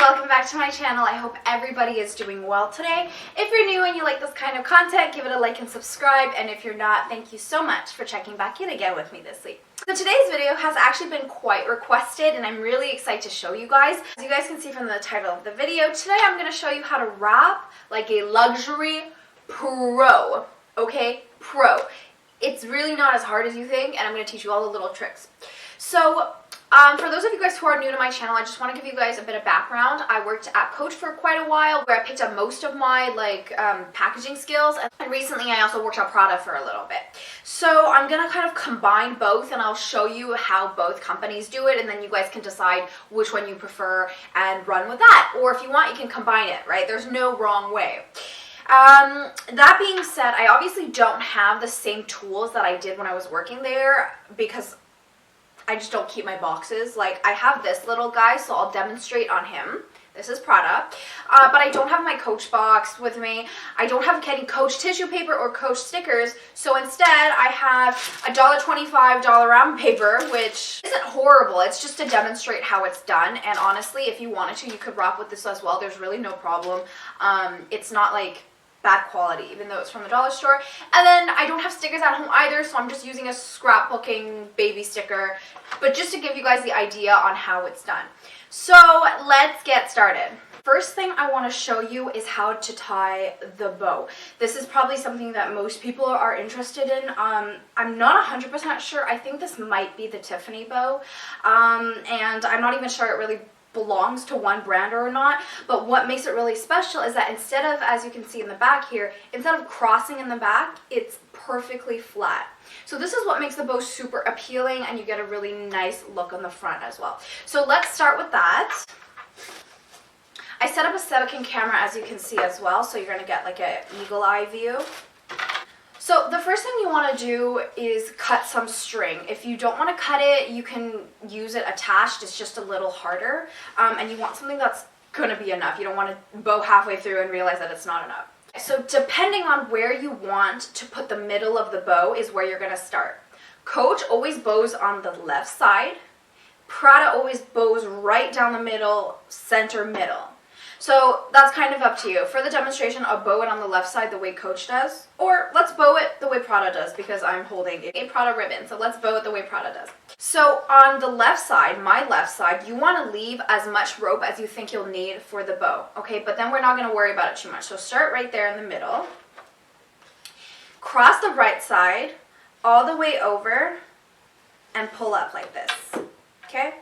welcome back to my channel. I hope everybody is doing well today. If you're new and you like this kind of content, give it a like and subscribe, and if you're not, thank you so much for checking back in again with me this week. So today's video has actually been quite requested, and I'm really excited to show you guys. As you guys can see from the title of the video, today I'm going to show you how to wrap like a luxury pro, okay? Pro. It's really not as hard as you think, and I'm going to teach you all the little tricks. So for those of you guys who are new to my channel, I just want to give you guys a bit of background. I worked at Coach for quite a while, where I picked up most of my packaging skills, and recently I also worked at Prada for a little bit. So I'm gonna kind of combine both, and I'll show you how both companies do it, and then you guys can decide which one you prefer and run with that. Or if you want, you can combine it, right? There's no wrong way. That being said, I obviously don't have the same tools that I did when I was working there, because I just don't keep my boxes. Like, I have this little guy, so I'll demonstrate on him. This is Prada. But I don't have my Coach box with me. I don't have any Coach tissue paper or Coach stickers. So instead, I have a $1.25 round paper, which isn't horrible. It's just to demonstrate how it's done. And honestly, if you wanted to, you could rock with this as well. There's really no problem. It's not like bad quality, even though it's from the dollar store. And then I don't have stickers at home either, so I'm just using a scrapbooking baby sticker, but just to give you guys the idea on how it's done. So let's get started. First thing I want to show you is how to tie the bow. This is probably something that most people are interested in. I'm not 100% sure. I think this might be the Tiffany bow, and I'm not even sure it really belongs to one brand or not, but what makes it really special is that instead of, as you can see in the back here, instead of crossing in the back, it's perfectly flat. So this is what makes the bow super appealing, and you get a really nice look on the front as well. So let's start with that. I set up a second camera, as you can see as well, so you're going to get like an eagle eye view. So the first thing you want to do is cut some string. If you don't want to cut it, you can use it attached. It's just a little harder. And you want something that's going to be enough. You don't want to bow halfway through and realize that it's not enough. So depending on where you want to put the middle of the bow is where you're going to start. Coach always bows on the left side. Prada always bows right down the middle, center middle. So that's kind of up to you. For the demonstration, I'll bow it on the left side the way Coach does. Or let's bow it the way Prada does, because I'm holding a Prada ribbon. So let's bow it the way Prada does. So on the left side, my left side, you want to leave as much rope as you think you'll need for the bow. Okay, but then we're not going to worry about it too much. So start right there in the middle. Cross the right side all the way over and pull up like this. Okay?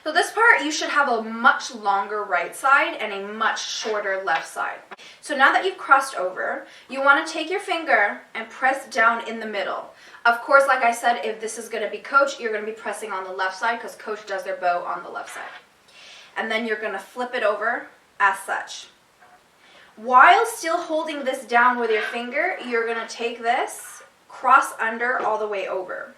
So this part, you should have a much longer right side and a much shorter left side. So now that you've crossed over, you want to take your finger and press down in the middle. Of course, like I said, if this is going to be Coach, you're going to be pressing on the left side, because Coach does their bow on the left side. And then you're going to flip it over as such. While still holding this down with your finger, you're going to take this, cross under all the way over.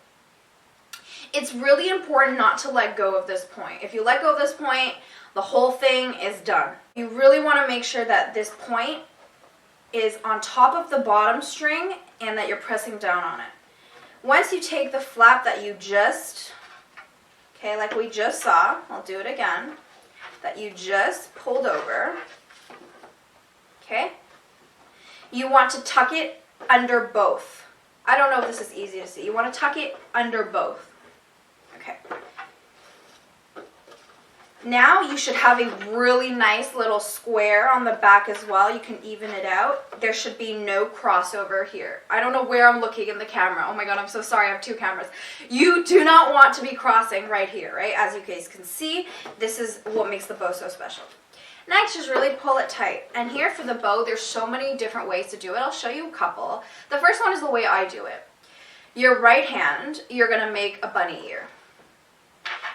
It's really important not to let go of this point. If you let go of this point, the whole thing is done. You really want to make sure that this point is on top of the bottom string and that you're pressing down on it. Once you take the flap that you just, okay, like we just saw, I'll do it again, that you just pulled over, okay, you want to tuck it under both. I don't know if this is easy to see. You want to tuck it under both. Okay. Now you should have a really nice little square on the back as well. You can even it out. There should be no crossover here. I don't know where I'm looking in the camera. Oh my god, I'm so sorry. I have two cameras. You do not want to be crossing right here, right? As you guys can see, this is what makes the bow so special. Next, just really pull it tight. And here for the bow, there's so many different ways to do it. I'll show you a couple. The first one is the way I do it. Your right hand, you're going to make a bunny ear.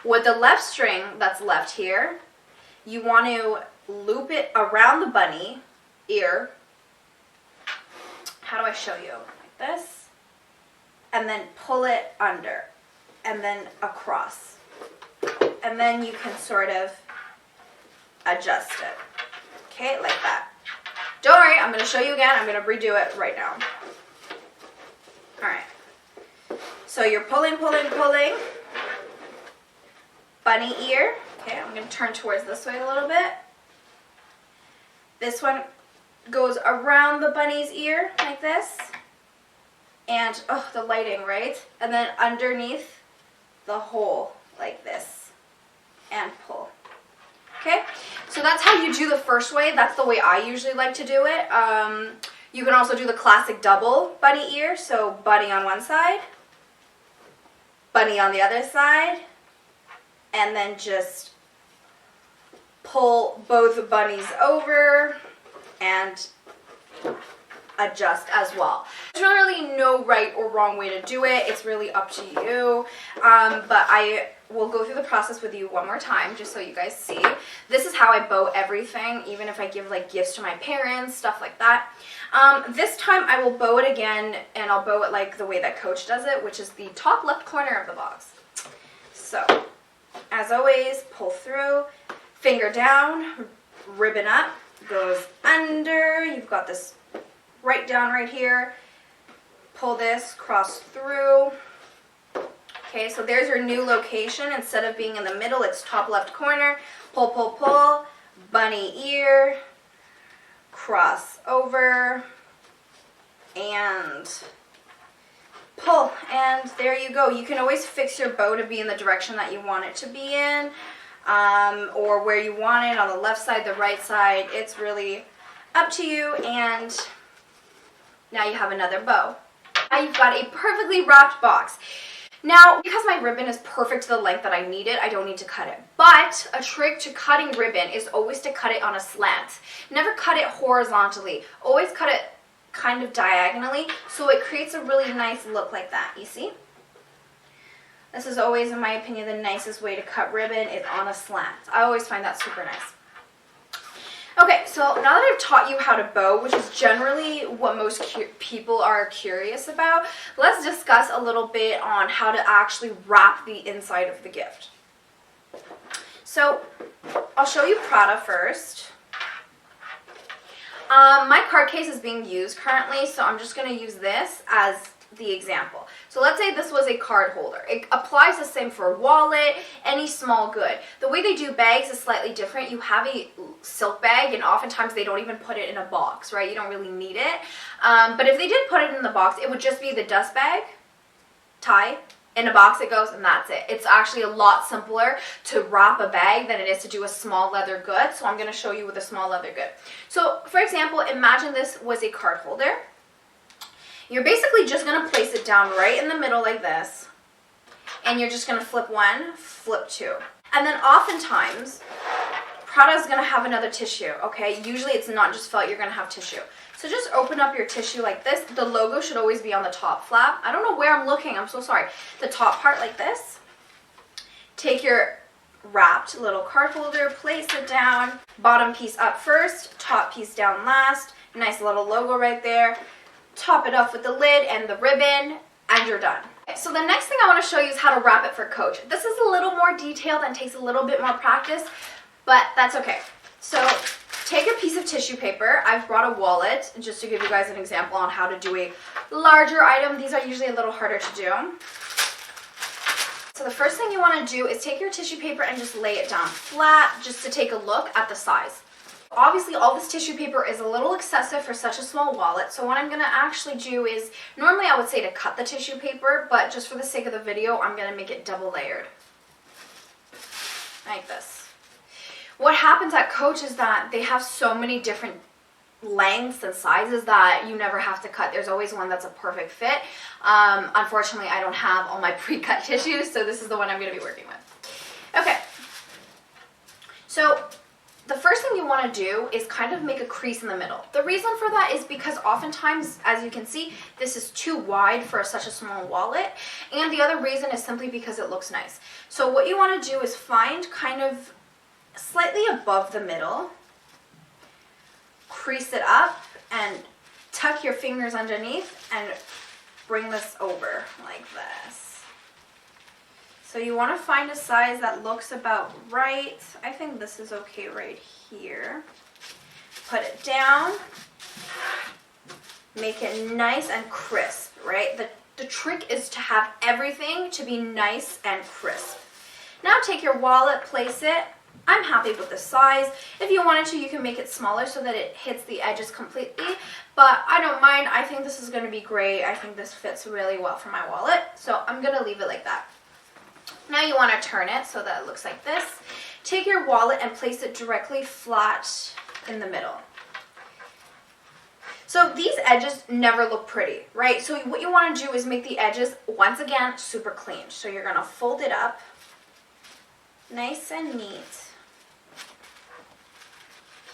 With the left string that's left here, you want to loop it around the bunny ear. How do I show you? Like this. And then pull it under. And then across. And then you can sort of adjust it. Okay, like that. Don't worry, I'm going to show you again. I'm going to redo it right now. Alright. So you're pulling, pulling, pulling. Bunny ear. Okay, I'm going to turn towards this way a little bit. This one goes around the bunny's ear like this. And, oh, the lighting, right? And then underneath the hole like this. And pull. Okay? So that's how you do the first way. That's the way I usually like to do it. You can also do the classic double bunny ear. So bunny on one side, bunny on the other side, and then just pull both bunnies over and adjust as well. There's really no right or wrong way to do it. It's really up to you. But I will go through the process with you one more time just so you guys see. This is how I bow everything, even if I give like gifts to my parents, stuff like that. This time I will bow it again, and I'll bow it like the way that Coach does it, which is the top left corner of the box. So, as always, pull through, finger down, ribbon up, goes under. You've got this right down right here. Pull this, cross through. Okay, so there's your new location. Instead of being in the middle, it's top left corner. Pull, pull, pull, bunny ear, cross over, and pull. And there you go. You can always fix your bow to be in the direction that you want it to be in, or where you want it, on the left side, the right side. It's really up to you. And now you have another bow. Now you've got a perfectly wrapped box. Now, because my ribbon is perfect to the length that I need it, I don't need to cut it. But a trick to cutting ribbon is always to cut it on a slant. Never cut it horizontally. Always cut it kind of diagonally, so it creates a really nice look like that, you see? This is always, in my opinion, the nicest way to cut ribbon is on a slant. I always find that super nice. Okay, so now that I've taught you how to bow, which is generally what most people are curious about, let's discuss a little bit on how to actually wrap the inside of the gift. So, I'll show you Prada first. My card case is being used currently, so I'm just going to use this as the example. So let's say this was a card holder. It applies the same for a wallet, any small good. The way they do bags is slightly different. You have a silk bag, and oftentimes they don't even put it in a box, right? You don't really need it. But if they did put it in the box, it would just be the dust bag, tie, in a box it goes, and that's it. It's actually a lot simpler to wrap a bag than it is to do a small leather good. So I'm going to show you with a small leather good. So for example, imagine this was a card holder. You're basically just going to place it down right in the middle like this, and you're just going to flip one, flip two. And then oftentimes, Prada is going to have another tissue, okay? Usually it's not just felt, you're going to have tissue. So just open up your tissue like this. The logo should always be on the top flap. I don't know where I'm looking, I'm so sorry. The top part like this. Take your wrapped little card holder, place it down, bottom piece up first, top piece down last. Nice little logo right there. Top it off with the lid and the ribbon, and you're done. So the next thing I want to show you is how to wrap it for Coach. This is a little more detailed and takes a little bit more practice, but that's okay. So take a piece of tissue paper. I've brought a wallet just to give you guys an example on how to do a larger item. These are usually a little harder to do. So the first thing you want to do is take your tissue paper and just lay it down flat just to take a look at the size. Obviously, all this tissue paper is a little excessive for such a small wallet, so what I'm going to actually do is, normally I would say to cut the tissue paper, but just for the sake of the video, I'm going to make it double layered. Like this. What happens at Coach is that they have so many different lengths and sizes that you never have to cut. There's always one that's a perfect fit. Unfortunately, I don't have all my pre-cut tissues, so this is the one I'm going to be working with. Okay. So the first thing you want to do is kind of make a crease in the middle. The reason for that is because oftentimes, as you can see, this is too wide for such a small wallet. And the other reason is simply because it looks nice. So what you want to do is find kind of slightly above the middle, crease it up, and tuck your fingers underneath and bring this over like this. So you want to find a size that looks about right. I think this is okay right here. Put it down. Make it nice and crisp, right? The trick is to have everything to be nice and crisp. Now take your wallet, place it I'm happy with the size. If you wanted to, you can make it smaller so that it hits the edges completely, but I don't mind. I think this is going to be great. I think this fits really well for my wallet, so I'm going to leave it like that. Now you want to turn it so that it looks like this. Take your wallet and place it directly flat in the middle. So these edges never look pretty, right? So what you want to do is make the edges, once again, super clean. So you're going to fold it up nice and neat.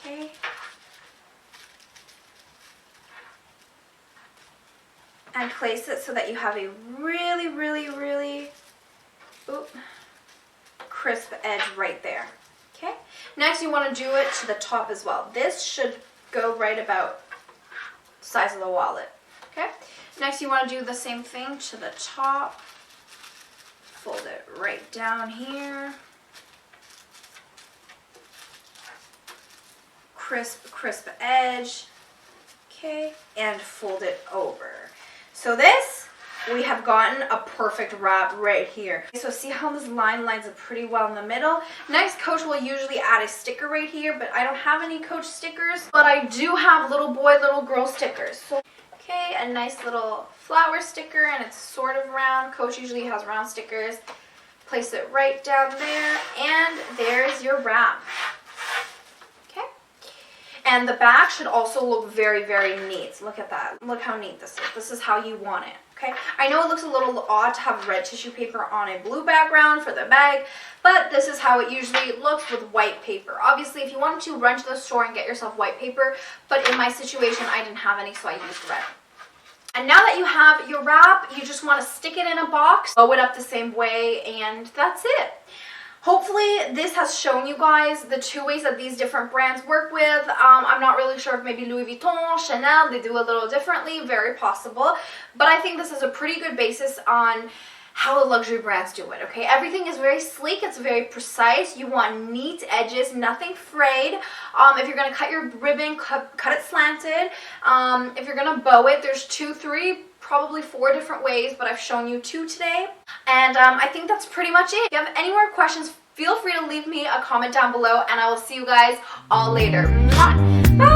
Okay. And place it so that you have a really, really, really crisp edge right there. Okay. Next, you want to do it to the top as well. This should go right about the size of the wallet. Okay. Next, you want to do the same thing to the top. Fold it right down here. Crisp edge. Okay. And fold it over. So this, we have gotten a perfect wrap right here. So see how this line lines up pretty well in the middle? Next, Coach will usually add a sticker right here, but I don't have any Coach stickers, but I do have little boy, little girl stickers. So, okay, a nice little flower sticker, and it's sort of round. Coach usually has round stickers. Place it right down there, and there's your wrap. Okay. And the back should also look very, very neat. Look at that. Look how neat this is. This is how you want it. Okay, I know it looks a little odd to have red tissue paper on a blue background for the bag, but this is how it usually looks with white paper. Obviously, if you wanted to, run to the store and get yourself white paper, but in my situation, I didn't have any, so I used red. And now that you have your wrap, you just want to stick it in a box, bow it up the same way, and that's it. Hopefully this has shown you guys the two ways that these different brands work with. I'm not really sure if maybe Louis Vuitton, Chanel, they do a little differently, very possible. But I think this is a pretty good basis on how the luxury brands do it, okay? Everything is very sleek, it's very precise. You want neat edges, nothing frayed. If you're gonna cut your ribbon, cut it slanted. If you're gonna bow it, there's 2, 3, probably 4 different ways, but I've shown you 2 today. And I think that's pretty much it. If you have any more questions, feel free to leave me a comment down below, and I will see you guys all later. Mwah! Bye!